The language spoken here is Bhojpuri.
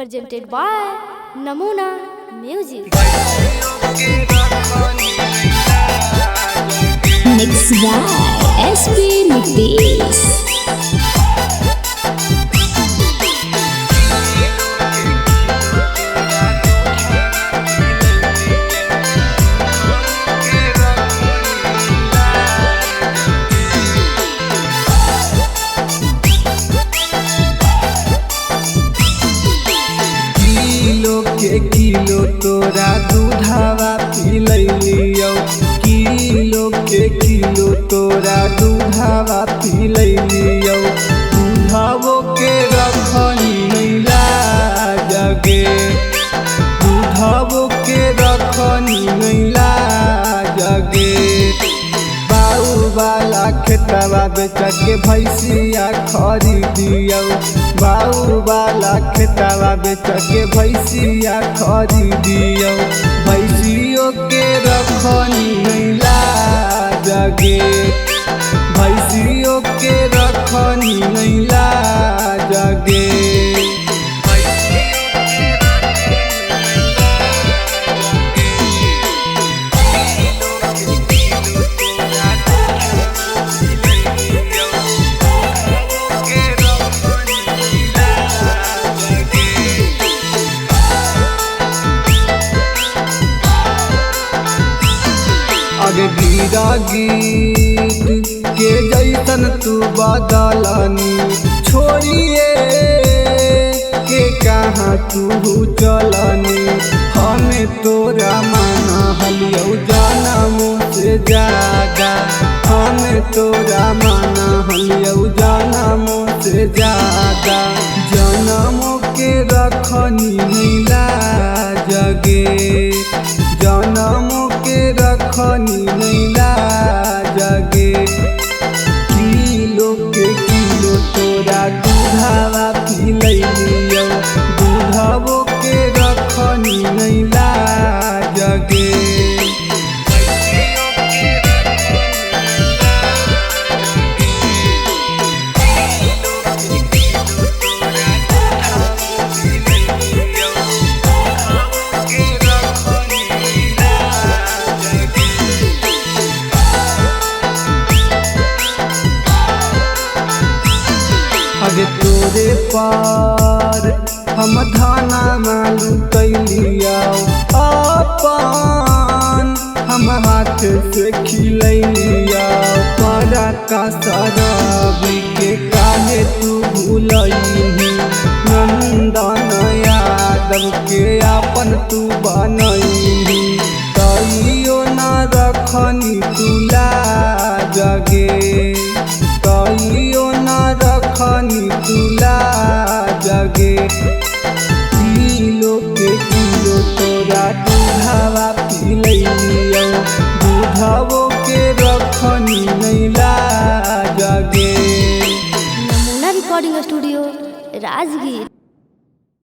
presented by Namuna Music. Mixed by SP Nitish. Kilo तोरा दूधावा पिलैलियो किलो के किलो तोरा दूधावा पिलैलियो दूधावो के रखनी नैला जगे दूधावो के रखनी नैला जगे बाऊ वाला खेतवा बेच के भैंसिया खरीदियो बाऊ वाला खेतवा बेच के भैंसिया खरीदियो भैंसियों के रखनी नैला जगे भैंसियों के रखनी नैला जगे आगे गिरा गीत के जैसन तू बदलनी छोड़िए के कहाँ तू चलनी हमें तोरा माना हलियो जनम से ज्यादा हमें तोरा माना हलियो जनम से ज्यादा जनम के रखनी नीला जगे जनम के रखनी नैला जगे किलो के किलो तोरा दूधावा पिलैलियो दूधावो के रखनी नैला जगे अगे तोरे पार हम धाना मालू कैलिया अपन हम हाथ से खिलैलिया परा का शराबी के काहे तू भूलैही नंदन यादव के अपन तू बनैही तैयो न रखनी तुला जगे तैयो न रखनी तुला जगे किलो के किलो तोरा दूधावा पिलैलियो दूधावो के रखनी नैला जगे Namuna Recording Studio, Rajgir.